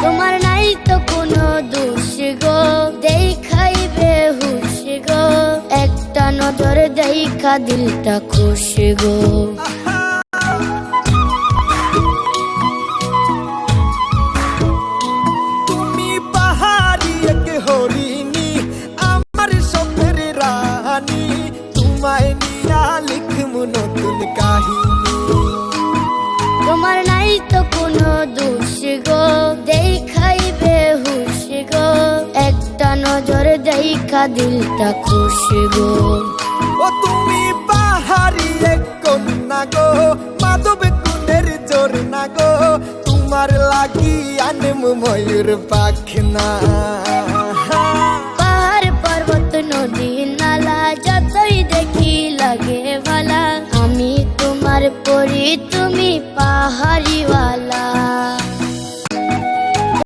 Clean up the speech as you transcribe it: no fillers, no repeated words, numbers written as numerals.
তোমার নাই তো কোনো দোষ গো, দেখাইবে হুশ গো, একটা নজর দেখা দিলটা খুশ গো। তুমি পাহাড়ি এক হরিণী, আমার স্বপ্নের রানী, তোমায় নিয়া লিখমু নতুন কাহিনী। তোমার নাই তো কোনো দোষ গো, দেখাইবে হুশ গো, একটা নজর দেখা দিলটা খুশ গো। ও তুমি পাহাড়ি এক কন্যা গো, মাধব কুনের জোর না গো, তোমার লাগি আনমু ময়ূর পাখনা। পাহাড় পর্বত নদী নালা যতই দেখি লাগে ভালা, আমি তোমার পরি তুমি পাহাড়িওয়ালা।